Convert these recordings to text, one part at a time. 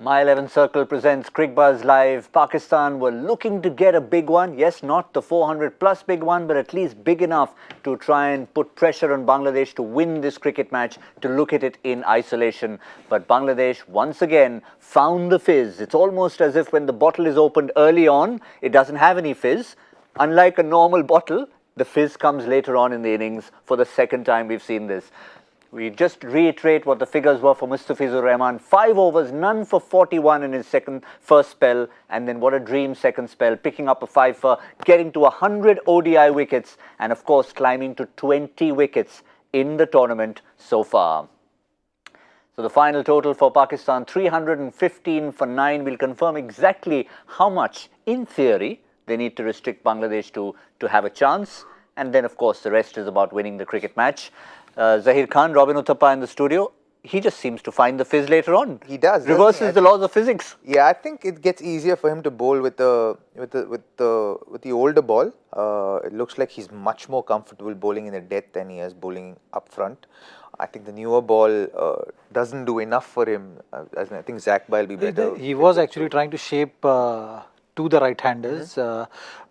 My 11 Circle presents Cricbuzz Live. Pakistan were looking to get a big one. Yes, not the 400 plus big one, but at least big enough to try and put pressure on Bangladesh to win this cricket match, to look at it in isolation. But Bangladesh once again found the fizz. It's almost as if when the bottle is opened early on, it doesn't have any fizz. Unlike a normal bottle, the fizz comes later on in the innings. For the second time we've seen this. We just reiterate what the figures were for Mustafizur. 5 overs, none for 41 in his first spell, and then what a dream second spell, picking up a 5 for, getting to 100 ODI wickets, and of course climbing to 20 wickets in the tournament so far. So the final total for Pakistan, 315 for 9. We'll confirm exactly how much, in theory, they need to restrict Bangladesh to have a chance, and then of course the rest is about winning the cricket match. Zaheer Khan, Robin Uthappa in the studio. He just seems to find the fizz later on. He does. Reverses the laws of physics. Yeah, I think it gets easier for him to bowl with the older ball. It looks like he's much more comfortable bowling in the death than he is bowling up front. I think the newer ball doesn't do enough for him. I think Zach will be better. He was actually trying to shape to the right-handers,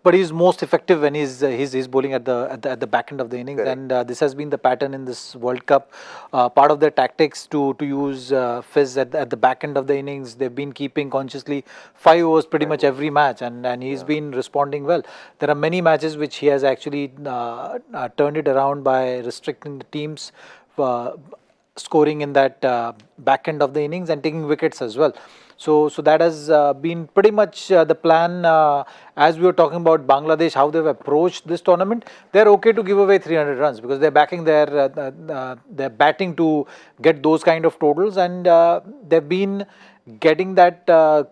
but he's most effective when he's bowling at the back end of the innings. Correct. And this has been the pattern in this World Cup. Part of their tactics to use fizz at the back end of the innings. They've been keeping consciously 5 overs pretty much every match, and he's been responding well. There are many matches which he has actually turned it around by restricting the teams scoring in that back end of the innings and taking wickets as well. So that has been pretty much the plan. As we were talking about Bangladesh, how they've approached this tournament, they're okay to give away 300 runs because they're backing their batting to get those kind of totals, and they've been getting that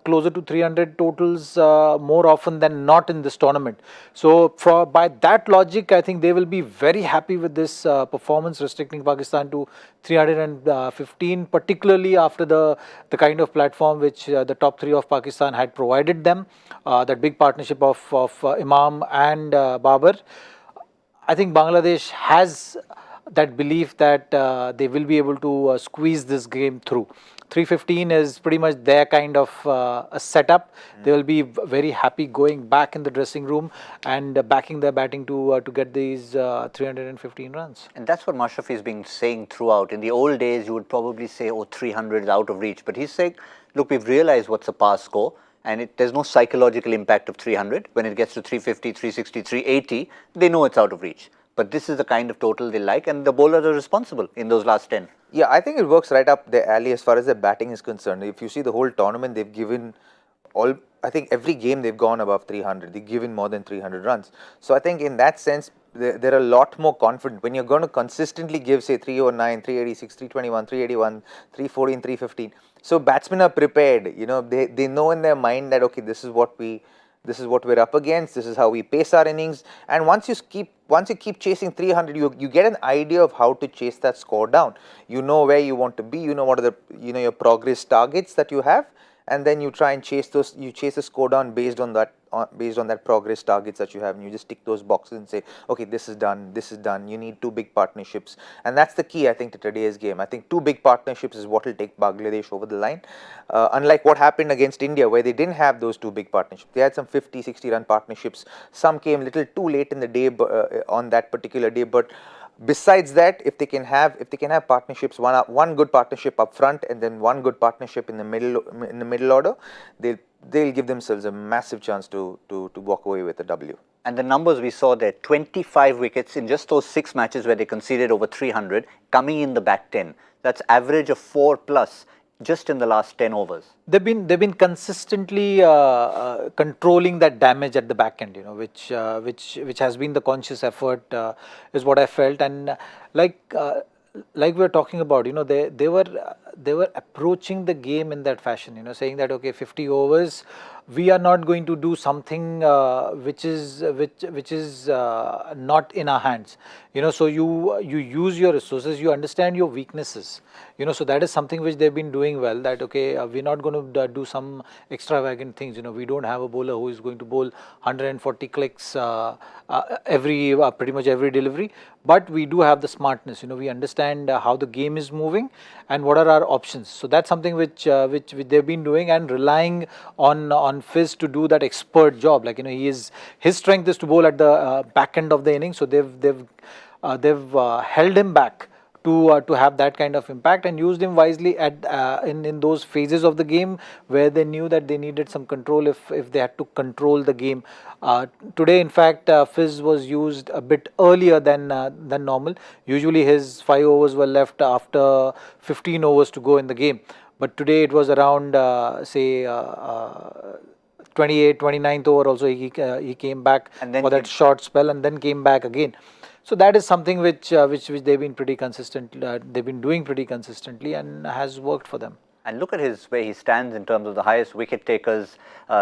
closer to 300 totals more often than not in this tournament. So by that logic, I think they will be very happy with this performance, restricting Pakistan to 315, particularly after the kind of platform which the top 3 of Pakistan had provided them, that big partnership of Imam and Babar. I think Bangladesh has that belief that they will be able to squeeze this game through. 315 is pretty much their kind of a setup. They will be very happy going back in the dressing room and backing their batting to get these 315 runs. And that's what Mashrafi has been saying throughout. In the old days, you would probably say, oh, 300 is out of reach. But he's saying, look, we've realized what's a pass score. And there's no psychological impact of 300. When it gets to 350, 360, 380, they know it's out of reach. But this is the kind of total they like, and the bowlers are responsible in those last 10. Yeah, I think it works right up their alley as far as their batting is concerned. If you see the whole tournament, they've given I think every game they've gone above 300. They've given more than 300 runs. So I think in that sense, they're a lot more confident. When you're going to consistently give, say, 309, 386, 321, 381, 314, 315. So batsmen are prepared. You know, they know in their mind that, okay, this is what we're up against. This is how we pace our innings. And once you keep chasing 300, you get an idea of how to chase that score down. You know where you want to be. You know what are your progress targets that you have, and then you try and chase those. You chase the score down based on that progress targets that you have, and you just tick those boxes and say, okay, this is done. This is done. You need 2 big partnerships, and that's the key, I think, to today's game. I think 2 big partnerships is what will take Bangladesh over the line. Unlike what happened against India, where they didn't have those 2 big partnerships. They had some 50, 60 run partnerships. Some came a little too late in the day on that particular day. But besides that, if they can have partnerships, one good partnership up front and then one good partnership in the middle order, they'll give themselves a massive chance to walk away with a W. And the numbers we saw there, 25 wickets in just those 6 matches where they conceded over 300, coming in the back 10. That's average of 4 plus just in the last 10 overs. They've been consistently controlling that damage at the back end, which has been the conscious effort, is what I felt. And like we were talking about, they were approaching the game in that fashion, saying that, okay, 50 overs, we are not going to do something which is not in our hands. So you use your resources, you understand your weaknesses. So that is something which they've been doing well. That okay, we're not going to do some extravagant things. We don't have a bowler who is going to bowl 140 clicks every pretty much every delivery, but we do have the smartness. We understand how the game is moving and what are our options. So that's something which they've been doing, and relying on Fizz to do that expert job. Like his strength is to bowl at the back end of the inning. So they've held him back to have that kind of impact, and used him wisely at in those phases of the game where they knew that they needed some control if they had to control the game. Today, in fact, Fizz was used a bit earlier than normal. Usually his 5 overs were left after 15 overs to go in the game, but today it was around say 28th, 29th over also he came back for that short spell, and then came back again. So that is something which they've been pretty consistent. They've been doing pretty consistently, and has worked for them. And look at where he stands in terms of the highest wicket takers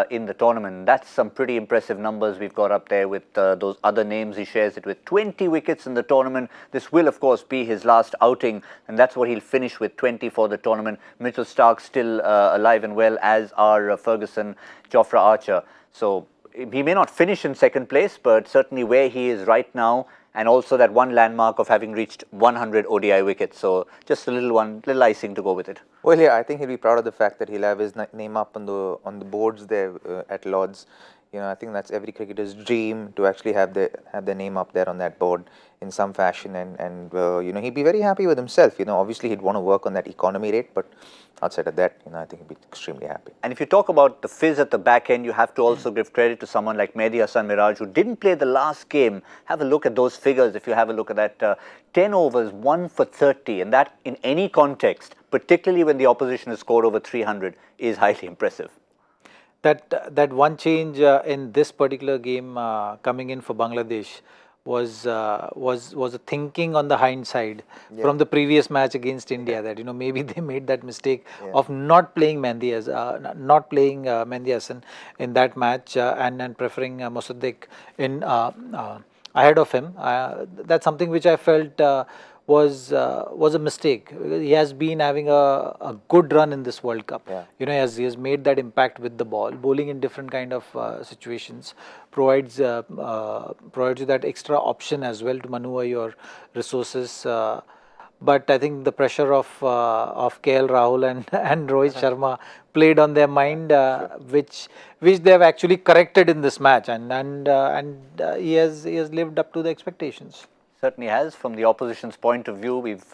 in the tournament. That's some pretty impressive numbers we've got up there with those other names. He shares it with 20 wickets in the tournament. This will, of course, be his last outing, and that's what he'll finish with, 20 for the tournament. Mitchell Starc still alive and well, as are Ferguson, Jofra Archer. So he may not finish in second place, but certainly where he is right now, and also that one landmark of having reached 100 ODI wickets. So just a little icing to go with it. Well, yeah, I think he'll be proud of the fact that he'll have his name up on the boards there at Lord's. I think that's every cricketer's dream, to actually have their name up there on that board in some fashion, and he'd be very happy with himself. Obviously he'd want to work on that economy rate, but outside of that, I think he'd be extremely happy. And if you talk about the Fizz at the back end, you have to also give credit to someone like Mehdi Hasan Miraj, who didn't play the last game. Have a look at those figures. If you have a look at that, 10 overs, 1 for 30, and that in any context, particularly when the opposition has scored over 300, is highly impressive. That one change in this particular game coming in for Bangladesh was a thinking on the hindsight from the previous match against India, that maybe they made that mistake of not playing Mehdi Hasan in that match, and preferring Mustafizur in ahead of him. That's something which I felt was a mistake. He has been having a good run in this World Cup. He has made that impact with the ball. Bowling in different kind of situations provides you that extra option as well to maneuver your resources. But I think the pressure of KL Rahul and Rohit Sharma played on their mind, which they have actually corrected in this match, and he has lived up to the expectations. Certainly has. From the opposition's point of view, we've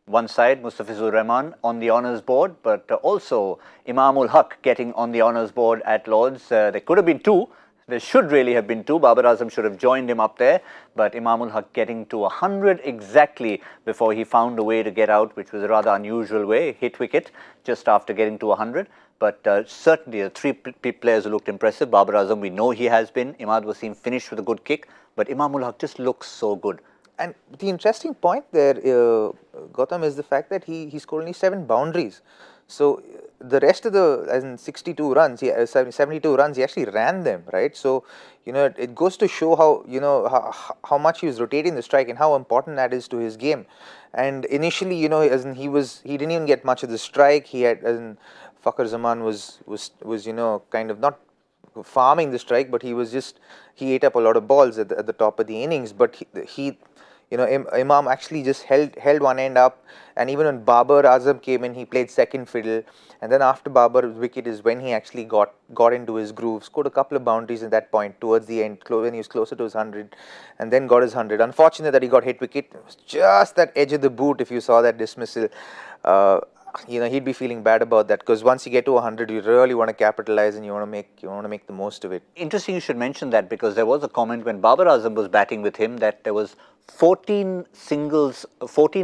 one side, Mustafizur Rahman on the honours board, but also Imam-ul-Haq getting on the honours board at Lord's. There could have been two. There should really have been two. Babar Azam should have joined him up there, but Imam-ul-Haq getting to 100 exactly before he found a way to get out, which was a rather unusual way. Hit wicket just after getting to 100. But certainly the three players who looked impressive. Babar Azam, we know he has been. Imad Wasim finished with a good kick, but Imam-ul-Haq just looks so good. And the interesting point there, Gautam, is the fact that he scored only 7 boundaries. So the rest of the 62 runs, 72 runs, he actually ran them, right? So it goes to show how much he was rotating the strike and how important that is to his game. And initially, he didn't even get much of the strike. He had, Fakhar Zaman was kind of not farming the strike, but he ate up a lot of balls at the top of the innings. But Imam actually just held one end up, and even when Babar Azam came in, he played second fiddle. And then after Babar's wicket is when he actually got into his groove, scored a couple of boundaries at that point towards the end, when he was closer to his 100, and then got his 100. Unfortunate that he got hit wicket. It was just that edge of the boot. If you saw that dismissal, he'd be feeling bad about that, because once you get to 100, you really want to capitalize and you want to make the most of it. Interesting you should mention that, because there was a comment when Babar Azam was batting with him that there was 14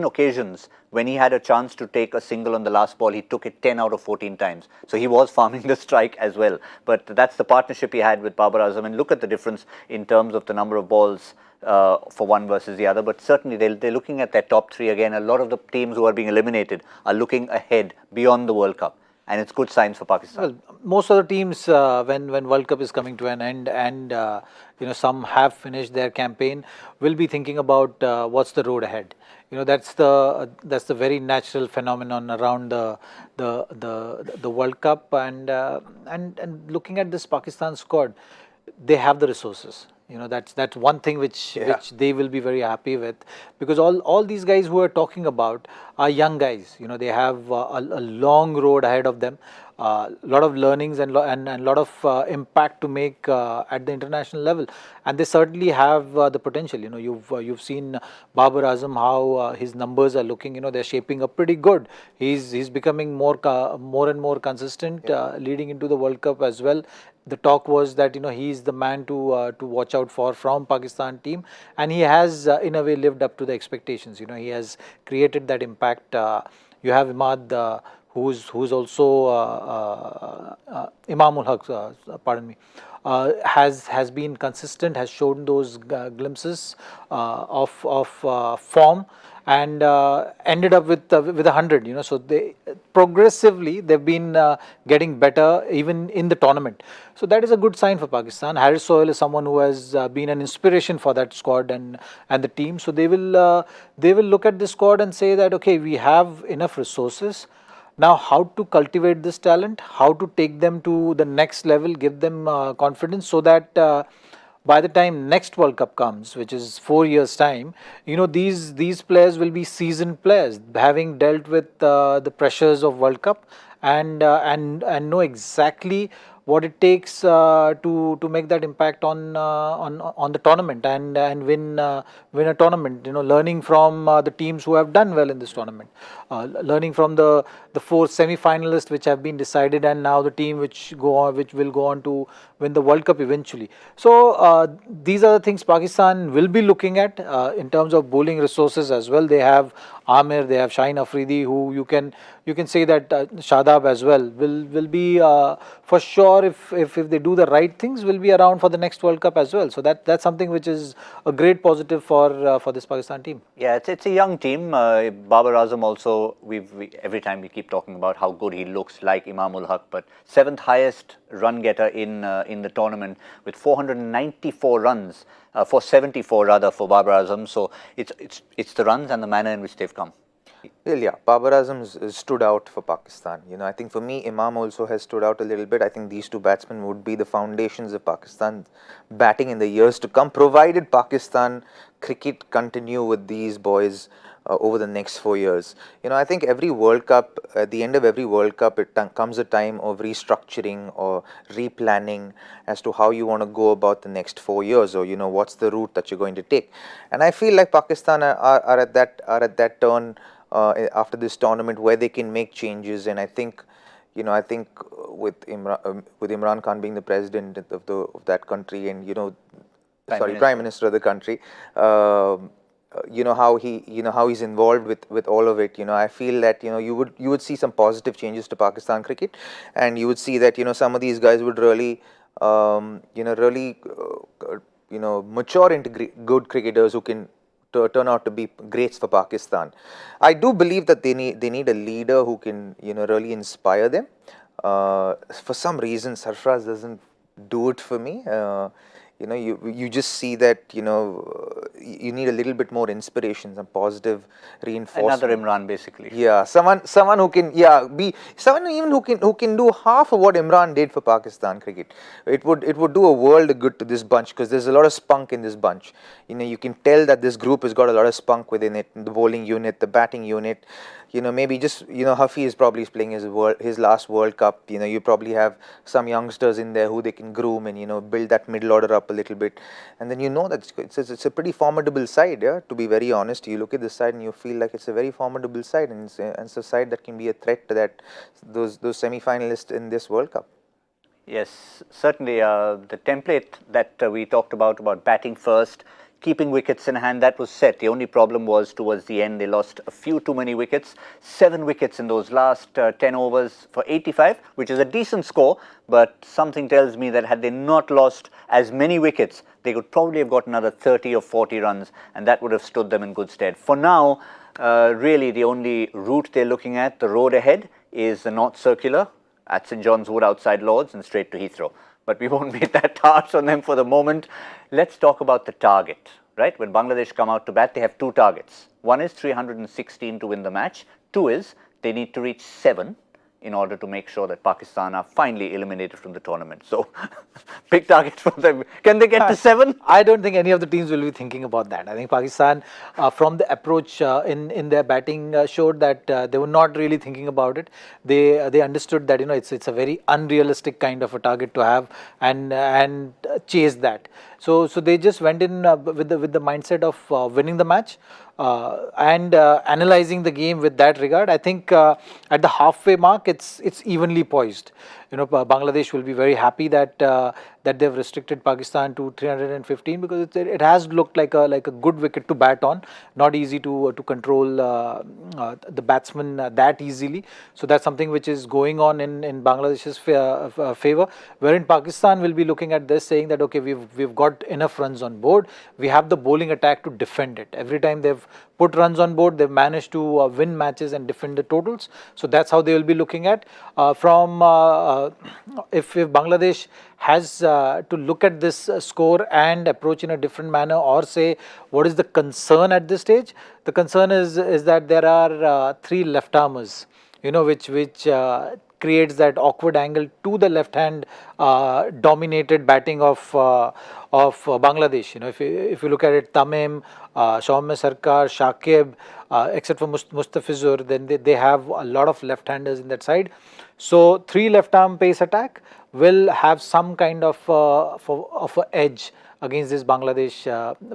occasions when he had a chance to take a single on the last ball. He took it 10 out of 14 times. So he was farming the strike as well. But that's the partnership he had with Babar Azam. And look at the difference in terms of the number of balls for one versus the other. But certainly they're looking at their top three again. A lot of the teams who are being eliminated are looking ahead beyond the World Cup. and it's good signs for Pakistan. Well, most of the teams, when World Cup is coming to an end, and some have finished their campaign, will be thinking about what's the road ahead. That's the very natural phenomenon around the World Cup, and looking at this Pakistan squad, they have the resources. That's one thing which they will be very happy with, because all these guys who are talking about are young guys. They have a long road ahead of them, a lot of learnings and lot of impact to make at the international level, and they certainly have the potential. You've seen Babar Azam, how his numbers are looking. They're shaping up pretty good. He's becoming more and more consistent, leading into the World Cup as well. The talk was that he's the man to watch out for from Pakistan team, and he has in a way lived up to the expectations. He has created that impact. You have Imad, who's also Imam-ul-Haq, pardon me, has been consistent, has shown those glimpses of form, and ended up with 100. So they progressively they've been getting better even in the tournament. So that is a good sign for Pakistan. Harris Sohail is someone who has been an inspiration for that squad and the team. So they will look at this squad and say that, okay, we have enough resources. Now, how to cultivate this talent, how to take them to the next level, give them confidence, so that by the time next World Cup comes, which is 4 years time, these players will be seasoned players, having dealt with the pressures of World Cup, and know exactly what it takes to make that impact on the tournament, and win a tournament. Learning from the teams who have done well in this tournament, learning from the 4 semi-finalists which have been decided, and now the team which will go on to win the World Cup eventually. So these are the things Pakistan will be looking at in terms of bowling resources as well. They have Amir, they have Shaheen Afridi, who you can say that Shadab as well will be for sure, if they do the right things, will be around for the next World Cup as well. So that's something which is a great positive for this Pakistan team. Yeah, it's a young team. Babar Azam also, every time we keep talking about how good he looks, like Imam-ul-Haq, but 7th highest run getter in the tournament with 494 runs, 474 rather, for Babar Azam. So it's the runs and the manner in which they've come. Well, yeah, Babar Azam stood out for Pakistan. I think for me, Imam also has stood out a little bit. I think these two batsmen would be the foundations of Pakistan batting in the years to come, provided Pakistan cricket continue with these boys over the next 4 years. I think every World Cup, at the end of every World Cup, it comes a time of restructuring or replanning as to how you want to go about the next 4 years, or what's the route that you're going to take. And I feel like Pakistan are at that turn after this tournament where they can make changes. And I think with Imran Khan being the president of that country, and Prime Minister of the country, how he's involved with all of it. I feel that you would see some positive changes to Pakistan cricket, and you would see that some of these guys would really mature into good cricketers who can turn out to be greats for Pakistan. I do believe that they need a leader who can really inspire them. For some reason, Sarfraz doesn't do it for me. You just see that you need a little bit more inspiration, some positive reinforcement. Another Imran, basically. Yeah, someone who can be someone even who can do half of what Imran did for Pakistan cricket. It would do a world of good to this bunch, because there's a lot of spunk in this bunch. You can tell that this group has got a lot of spunk within it. The bowling unit, the batting unit. Maybe just Hafiz is probably playing his last World Cup. You probably have some youngsters in there who they can groom and build that middle order up a little bit, and then that it's a pretty formidable side. Yeah, to be very honest, you look at this side and you feel like it's a very formidable side, and it's a side that can be a threat to those semi-finalists in this World Cup. Yes, certainly. The template that we talked about batting first, keeping wickets in hand, that was set. The only problem was towards the end, they lost a few too many wickets. 7 wickets in those last 10 overs for 85, which is a decent score, but something tells me that had they not lost as many wickets, they could probably have got another 30 or 40 runs, and that would have stood them in good stead. For now, really the only route they're looking at, the road ahead, is the North Circular, at St John's Wood outside Lords and straight to Heathrow. But we won't make that harsh on them for the moment. Let's talk about the target, right? When Bangladesh come out to bat, they have two targets. One is 316 to win the match. Two is they need to reach 7 in order to make sure that Pakistan are finally eliminated from the tournament. So, big targets for them. Can they get to 7? I don't think any of the teams will be thinking about that. I think Pakistan, from the approach in their batting, showed that they were not really thinking about it. They understood that it's a very unrealistic kind of a target to have and chase that. So they just went in with the mindset of winning the match. And analyzing the game with that regard, I think at the halfway mark, it's evenly poised. Bangladesh will be very happy that they've restricted Pakistan to 315 because it has looked like a good wicket to bat on. Not easy to control the batsman that easily. So that's something which is going on in Bangladesh's favor. Wherein Pakistan will be looking at this, saying that okay, we've got enough runs on board. We have the bowling attack to defend it. Every time they've put runs on board, they've managed to win matches and defend the totals. So that's how they will be looking at. If Bangladesh has to look at this score and approach in a different manner, or say what is the concern at this stage, the concern is that there are 3 left armers, which creates that awkward angle to the left hand dominated batting of Bangladesh. If you look at it, Tamim, Shaume Sarkar, Shakib, except for Mustafizur, then they have a lot of left-handers in that side. So 3 left-arm pace attack will have some kind of an edge against this Bangladesh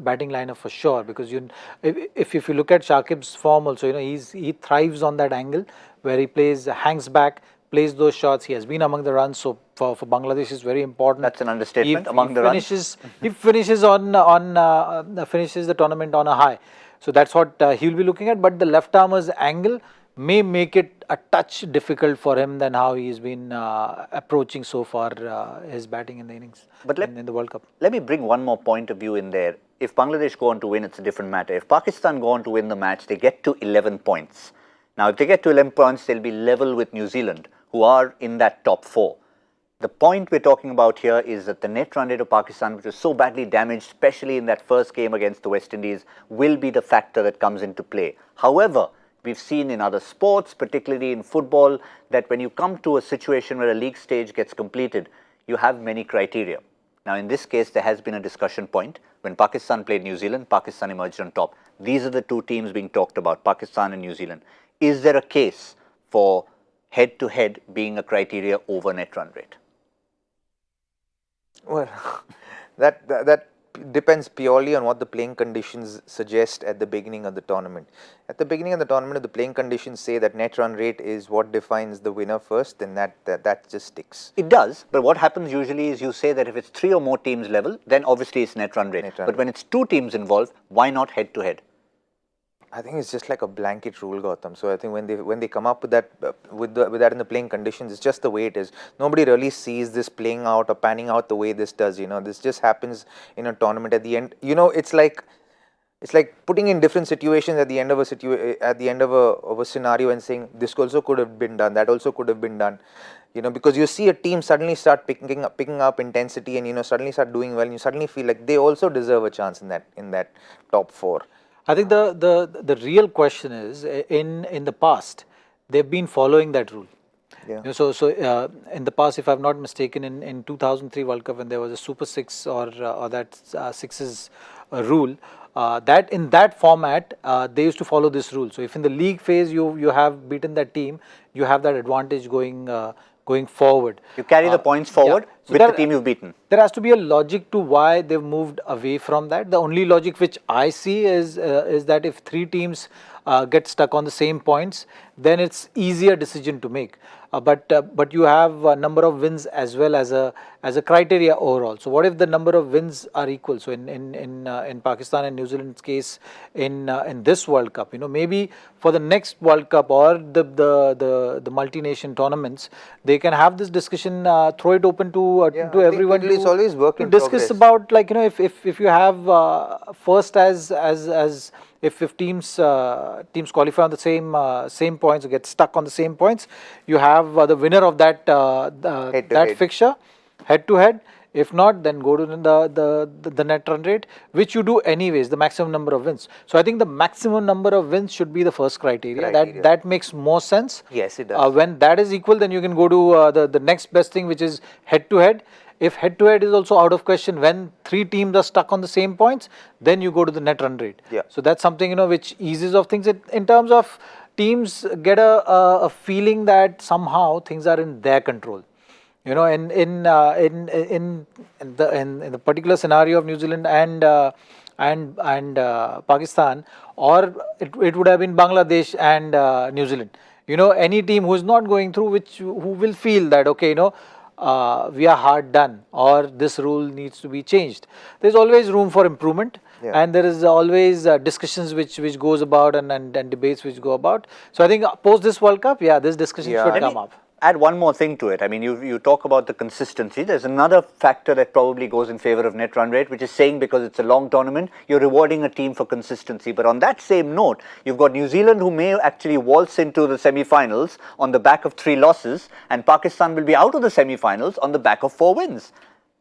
batting lineup for sure. Because if you look at Shakib's form also, he thrives on that angle where he hangs back, plays those shots. He has been among the runs, so for Bangladesh is very important. That's an understatement. Among the runs, he finishes finishes the tournament on a high. So that's what he'll be looking at. But the left armer's angle may make it a touch difficult for him than how he's been approaching so far his batting in the innings. But in the World Cup. Let me bring one more point of view in there. If Bangladesh go on to win, it's a different matter. If Pakistan go on to win the match, they get to 11 points. Now, if they get to 11 points, they'll be level with New Zealand, who are in that top 4. The point we're talking about here is that the net run rate of Pakistan, which was so badly damaged, especially in that first game against the West Indies, will be the factor that comes into play. However, we've seen in other sports, particularly in football, that when you come to a situation where a league stage gets completed, you have many criteria. Now, in this case, there has been a discussion point. When Pakistan played New Zealand, Pakistan emerged on top. These are the 2 teams being talked about, Pakistan and New Zealand. Is there a case for head-to-head being a criteria over net run rate? Well, that depends purely on what the playing conditions suggest at the beginning of the tournament. At the beginning of the tournament, if the playing conditions say that net run rate is what defines the winner first, then that just sticks. It does, but what happens usually is you say that if it's 3 or more teams level, then obviously it's net run rate. But when it's 2 teams involved, why not head-to-head? I think it's just like a blanket rule, Gautam. So I think when they come up with that with that in the playing conditions, it's just the way it is. Nobody really sees this playing out or panning out the way this does. This just happens in a tournament at the end. It's like putting in different situations at the end of a scenario and saying this also could have been done, that also could have been done. Because you see a team suddenly start picking up intensity and suddenly start doing well, and you suddenly feel like they also deserve a chance in that top 4. I think the real question is, in the past, they've been following that rule. Yeah. So in the past, if I'm not mistaken, in 2003 World Cup, when there was a Super 6 or that 6's rule, that in that format, they used to follow this rule. So if in the league phase you have beaten that team, you have that advantage going forward. You carry the points forward with the team you've beaten. There has to be a logic to why they've moved away from that. The only logic which I see is that if 3 teams get stuck on the same points, then it's easier decision to make. But you have a number of wins as well as a criteria overall. So what if the number of wins are equal? So in Pakistan and New Zealand's case, in this World Cup, maybe for the next World Cup or the multi-nation tournaments, they can have this discussion, throw it open to everyone. It's always work in discuss progress. about, if you have first as if teams qualify on the same points or get stuck on the same points, you have the winner of that Head-to-head. fixture head to head. If not, then go to the net run rate, which you do anyways, the maximum number of wins. So I think the maximum number of wins should be the first criteria. That makes more sense. Yes, it does. When that is equal, then you can go to the next best thing, which is head to head. If head to head is also out of question, when three teams are stuck on the same points, then you go to the net run rate. Yeah. So that's something which eases of things. In terms of teams get a feeling that somehow things are in their control. In the particular scenario of New Zealand and Pakistan, or it would have been Bangladesh and New Zealand. Any team who is not going through, who will feel that we are hard done, or this rule needs to be changed. There's always room for improvement, and there is always discussions which goes about and debates which go about. So I think post this World Cup, this discussion should come up. Add one more thing to it. I mean, you talk about the consistency. There's another factor that probably goes in favor of net run rate, which is saying because it's a long tournament, you're rewarding a team for consistency. But on that same note, you've got New Zealand who may actually waltz into the semi-finals on the back of 3 losses, and Pakistan will be out of the semi-finals on the back of 4 wins.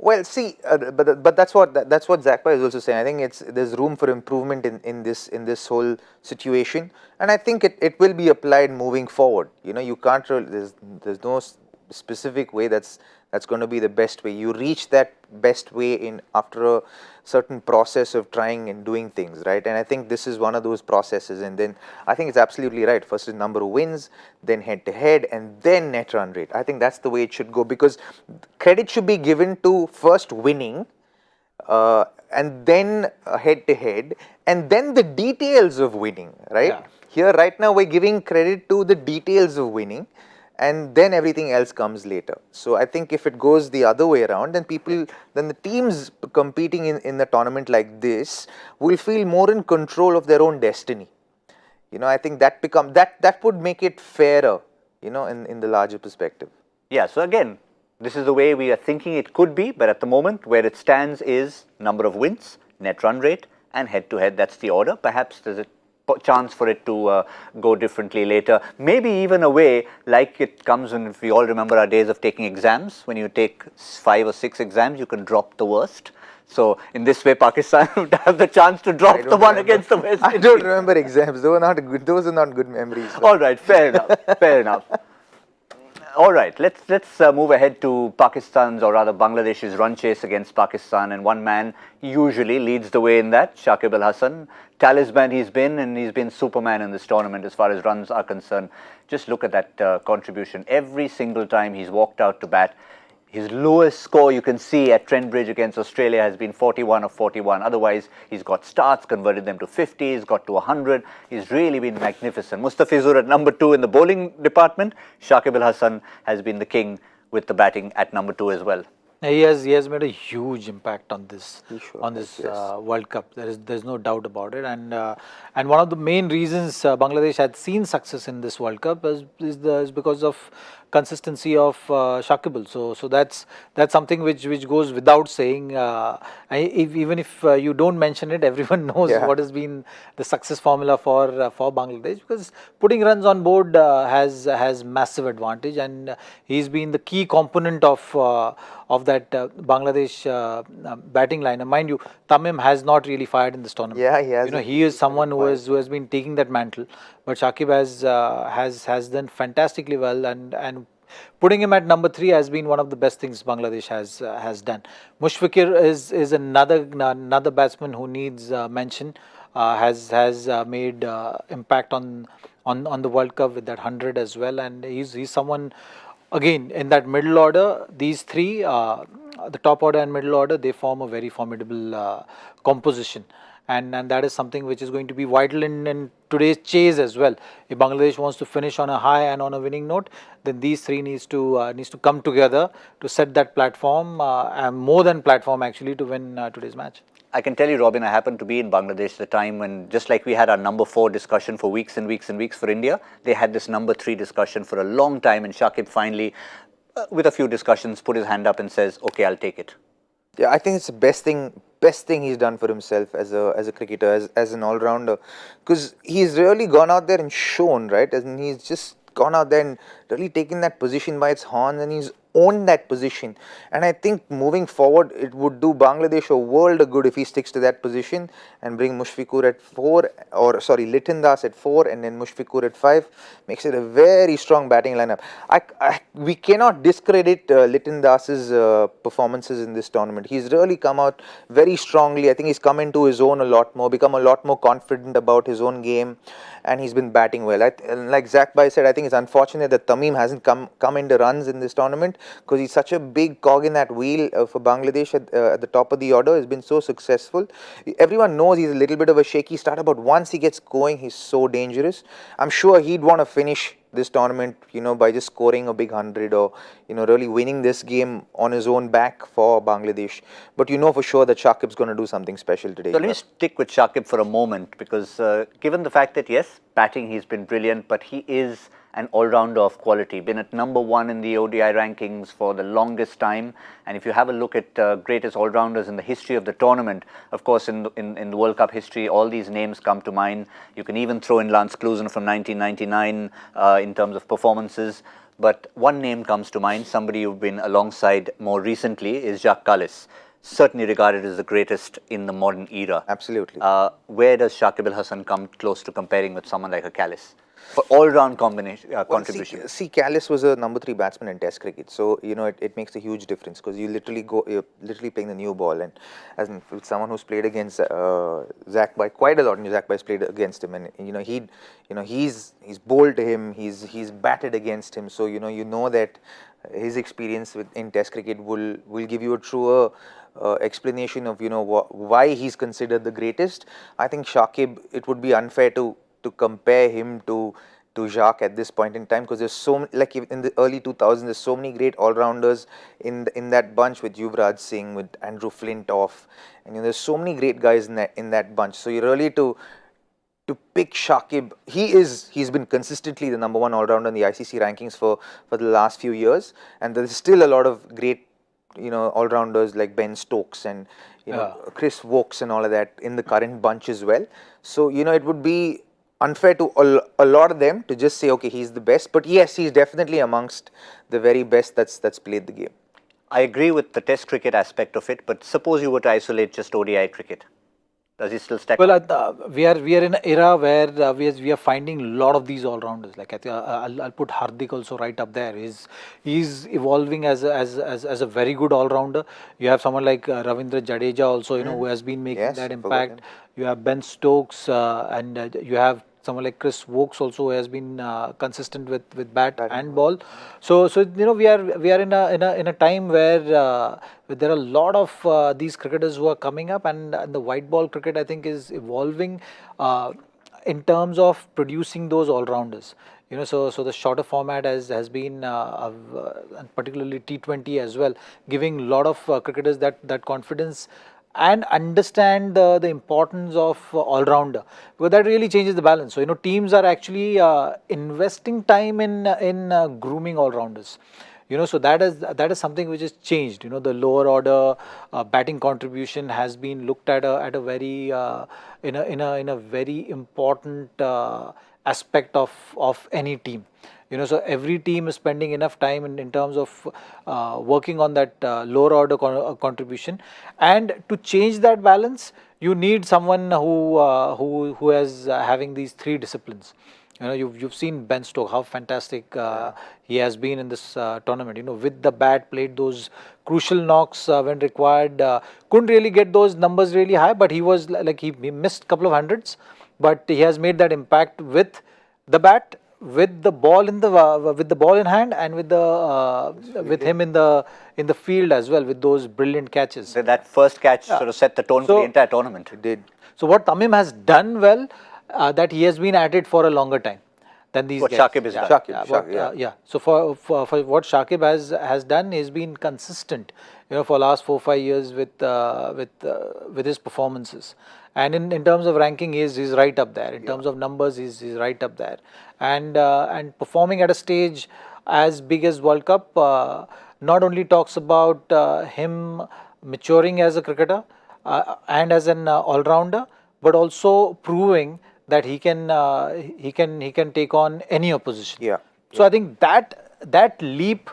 Well, see, but that's what Zakpa is also saying. I think there's room for improvement in this whole situation, and I think it will be applied moving forward. You can't there's no specific way that's going to be the best way. You reach that best way after a certain process of trying and doing things, right? And I think this is one of those processes. And then I think it's absolutely right. First is number of wins, then head to head, and then net run rate. I think that's the way it should go, because credit should be given to first winning, and then head to head, and then the details of winning, right? Yeah. Here, right now, we're giving credit to the details of winning, and then everything else comes later. So I think if it goes the other way around, then the teams competing in the tournament like this will feel more in control of their own destiny. I think that would make it fairer, in the larger perspective. Yeah, so again, this is the way we are thinking it could be, but at the moment where it stands is number of wins, net run rate, and head to head. That's the order. Perhaps there's a chance for it to go differently later. Maybe even a way like it comes when, if we all remember our days of taking exams, when you take 5 or 6 exams, you can drop the worst. So in this way, Pakistan would have the chance to drop the one against the West Indies. I don't remember exams. Those are not good memories. All right, fair enough. Fair enough. All right, let's move ahead to Pakistan's, or rather Bangladesh's, run chase against Pakistan, and one man usually leads the way in that, Shakib Al Hasan. Talisman he's been, and he's been Superman in this tournament as far as runs are concerned. Just look at that contribution. Every single time he's walked out to bat, his lowest score you can see at Trent Bridge against Australia has been 41 of 41. Otherwise, he's got starts, converted them to 50, he's got to 100. He's really been magnificent. Mustafizur at number 2 in the bowling department. Shakib Al Hasan has been the king with the batting at number 2 as well. He has made a huge impact on this Yes. World Cup. There's no doubt about it, and one of the main reasons Bangladesh had seen success in this World Cup is because of consistency of Shakib. So that's something which goes without saying. Even if you don't mention it, everyone knows what has been the success formula for Bangladesh, because putting runs on board has massive advantage, and he's been the key component of that Bangladesh batting line. And mind you, Tamim has not really fired in this tournament. Yeah, he has. He is someone who has been taking that mantle, but Shakib has done fantastically well, and putting him at number 3 has been one of the best things Bangladesh has done. Mushfiqur is another batsman who needs mention. Has made impact on the World Cup with that 100 as well, and he's someone. Again, in that middle order, these 3, the top order and middle order, they form a very formidable composition. And that is something which is going to be vital in today's chase as well. If Bangladesh wants to finish on a high and on a winning note, then these 3 needs to come together to set that platform, and more than platform actually, to win today's match. I can tell you, Robin, I happened to be in Bangladesh the time when, just like we had our number 4 discussion for weeks and weeks and weeks for India, they had this number 3 discussion for a long time, and Shakib finally, with a few discussions, put his hand up and says, okay, I'll take it. Yeah, I think it's the best thing best thing he's done for himself as a cricketer, as an all-rounder, because he's really gone out there and shown, right? And he's just gone out there and really taken that position by its horns, and he's owned that position. And I think moving forward, it would do Bangladesh a world of good if he sticks to that position and bring Mushfiqur at 4, or sorry, Liton Das at 4, and then Mushfiqur at 5. Makes it a very strong batting lineup. We cannot discredit Liton Das's performances in this tournament. He's really come out very strongly. I think he's come into his own a lot more, become a lot more confident about his own game, and he's been batting well. Like Zach Bhai said, I think it's unfortunate that Tamim hasn't come into runs in this tournament, because he's such a big cog in that wheel for Bangladesh at the top of the order. He's been so successful. Everyone knows he's a little bit of a shaky starter, but once he gets going, he's so dangerous. I'm sure he'd want to finish this tournament, by just scoring a big 100, or, really winning this game on his own back for Bangladesh. But for sure that Shakib's going to do something special today. So let me stick with Shakib for a moment, because given the fact that, yes, batting he's been brilliant, but he is an all-rounder of quality, been at number 1 in the ODI rankings for the longest time. And if you have a look at greatest all-rounders in the history of the tournament, of course, in the World Cup history, all these names come to mind. You can even throw in Lance Klusen from 1999 in terms of performances. But one name comes to mind, somebody you've been alongside more recently, is Jacques Kallis. Certainly regarded as the greatest in the modern era. Absolutely. Where does Shakib Al Hasan come close to comparing with someone like a Kallis for all-round contribution? See, Kallis was a number 3 batsman in Test cricket, so it makes a huge difference, because you're literally playing the new ball, and as with someone who's played against Zach Bhai quite a lot, and Zach Bhai's played against him, and he's bowled to him, he's batted against him, so that his experience in Test cricket will give you a truer explanation of why he's considered the greatest. I think Shakib, it would be unfair to compare him to Jacques at this point in time, because there's so many, like in the early 2000s, there's so many great all-rounders in that bunch, with Yuvraj Singh, with Andrew Flintoff, and there's so many great guys in that bunch. So you're really to pick Shakib. He's been consistently the number 1 all-rounder in the ICC rankings for the last few years, and there's still a lot of great all-rounders like Ben Stokes and Chris Wokes and all of that in the current bunch as well. So it would be unfair to a lot of them to just say, okay, he's the best. But yes, he's definitely amongst the very best that's played the game. I agree with the Test cricket aspect of it, but suppose you were to isolate just ODI cricket. Does he still stack? Well, we are in an era where we are finding a lot of these all-rounders. Like I'll put Hardik also right up there. He's evolving as a very good all-rounder. You have someone like Ravindra Jadeja also, who has been making that impact. You have Ben Stokes, and you have someone like Chris Wokes also, who has been consistent with bat and ball. So we are in a time where there are a lot of these cricketers who are coming up, and the white ball cricket, I think, is evolving in terms of producing those all rounders. So the shorter format has been, and particularly T20 as well, giving a lot of cricketers that confidence and understand the importance of all-rounder, because that really changes the balance. So teams are actually investing time in grooming all-rounders. So that is something which has changed. The lower order batting contribution has been looked at a very in a very important aspect of any team. So every team is spending enough time in terms of working on that lower order contribution, and to change that balance, you need someone who is having these 3 disciplines. You've seen Ben Stokes, how fantastic he has been in this tournament. With the bat, played those crucial knocks when required. Couldn't really get those numbers really high, but he was like he missed a couple of hundreds, but he has made that impact with the bat, with the ball in hand, and with him in the field as well, with those brilliant catches. So that first catch sort of set the tone for the entire tournament. It did. So what Tamim has done well, that he has been at it for a longer time than these guys. Shakib is done. Shakib. So for what Shakib has done, he's been consistent, for last 4-5 years with his performances. And in terms of ranking, he's right up there. In terms of numbers, he's right up there. And performing at a stage as big as World Cup not only talks about him maturing as a cricketer, and as an all-rounder, but also proving that he can take on any opposition. Yeah. So I think that leap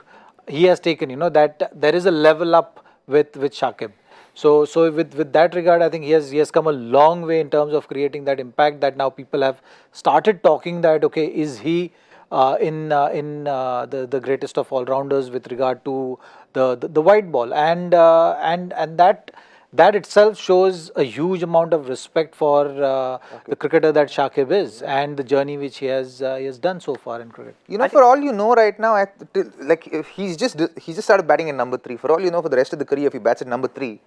he has taken, that there is a level up with Shakib. So with that regard, I think he has come a long way in terms of creating that impact, that now people have started talking that, okay, is he in the greatest of all rounders with regard to the white ball, and that itself shows a huge amount of respect for the cricketer that Shakib is, and the journey which he has done so far in cricket. For all you know, right now, like if he's just started batting at number 3. For all you know, for the rest of the career, if he bats at number 3,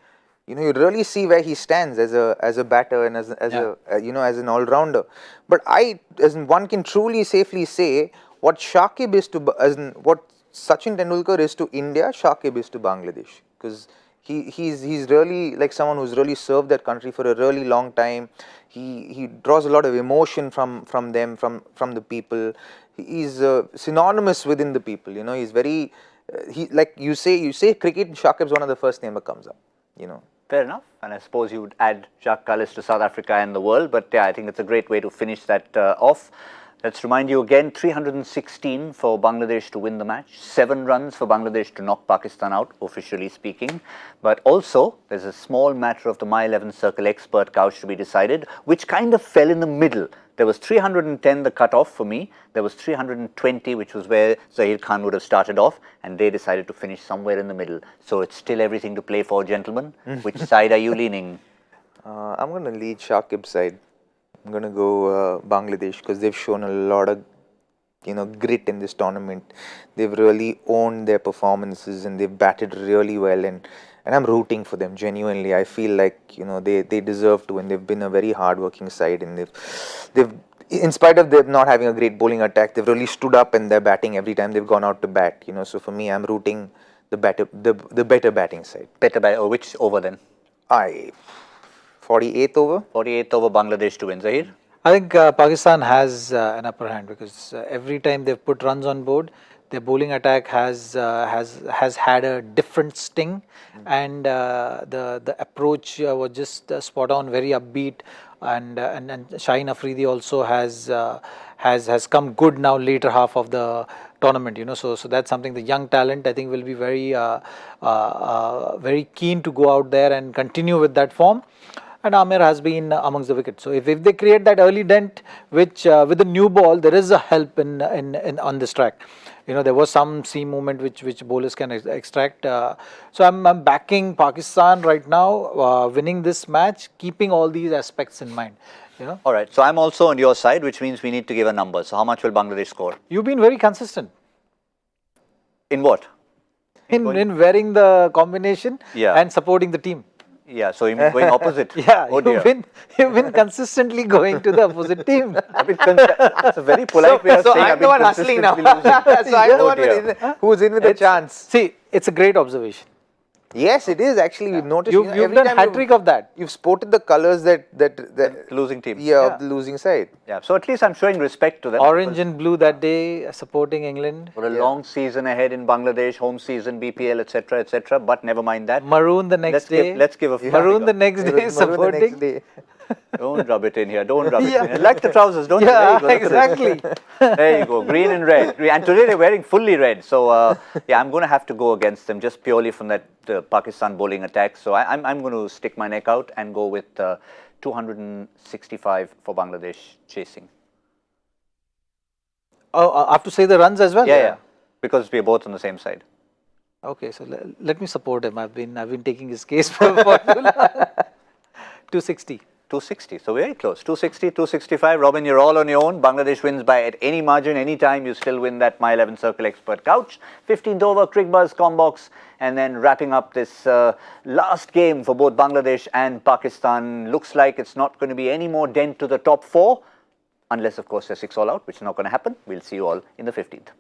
you really see where he stands as a batter and as an all rounder. But as one can truly safely say, what Shakib is to what Sachin Tendulkar is to India, Shakib is to Bangladesh, because he's really like someone who's really served that country for a really long time. He draws a lot of emotion from them, from the people. He's synonymous within the people. He's very like you say cricket, and Shakib's one of the first name that comes up. Fair enough. And I suppose you would add Jacques Kallis to South Africa and the world. But yeah, I think it's a great way to finish that off. Let's remind you again, 316 for Bangladesh to win the match, 7 runs for Bangladesh to knock Pakistan out, officially speaking. But also, there's a small matter of the My 11 Circle expert couch to be decided, which kind of fell in the middle. There was 310, the cut-off for me. There was 320, which was where Zaheer Khan would have started off, and they decided to finish somewhere in the middle. So it's still everything to play for, gentlemen. Which side are you leaning? I'm going to lead Shakib's side. I'm going to go Bangladesh, because they've shown a lot of grit in this tournament. They've really owned their performances and they've batted really well, and I'm rooting for them genuinely. I feel like they deserve to, and they've been a very hard-working side, and they've in spite of them not having a great bowling attack, they've really stood up and they're batting every time they've gone out to bat. So for me, I'm rooting the better batting side. Which over then? 48th over? 48th over Bangladesh to win. Zaheer? I think Pakistan has an upper hand, because every time they've put runs on board, their bowling attack has had a different sting, and the approach was just spot on, very upbeat, and Shaheen Afridi also has come good now later half of the tournament. So that's something, the young talent I think will be very very keen to go out there and continue with that form. And Amir has been amongst the wickets. So if they create that early dent, which with the new ball, there is a help in on this track. There was some seam movement which bowlers can extract. So I'm backing Pakistan right now, winning this match, keeping all these aspects in mind. All right. So I'm also on your side, which means we need to give a number. So how much will Bangladesh score? You've been very consistent. In what? In wearing the combination and supporting the team. Yeah, so you mean going opposite? Yeah, you've been consistently going to the opposite team. It's a very polite way of saying I'm the one hustling now. So I'm the one who's in with a chance. See, it's a great observation. Yes, it is actually. We've noticed. You've done hat-trick of that. You've sported the colours that the losing team. Of the losing side. Yeah, so at least I'm showing respect to them. Orange and blue that day, supporting England. For a long season ahead in Bangladesh, home season, BPL, etc., etc. But never mind that. Maroon the next day. Let's give a maroon the next day, supporting. Don't rub it in here. Don't rub it in here. Like the trousers, don't you? Yeah, exactly. There you go. Green and red. And today they're wearing fully red. So, yeah, I'm going to have to go against them just purely from that Pakistan bowling attack. So, I'm going to stick my neck out and go with 265 for Bangladesh chasing. Oh, I have to say the runs as well? Yeah. Because we're both on the same side. Okay, so let me support him. I've been taking his case for 260. 260, so very close. 260, 265. Robin, you're all on your own. Bangladesh wins by at any margin, any time. You still win that My 11 Circle Expert couch. 15th over, Cricbuzz, Combox, and then wrapping up this last game for both Bangladesh and Pakistan. Looks like it's not going to be any more dent to the top 4, unless, of course, they're 6 all out, which is not going to happen. We'll see you all in the 15th.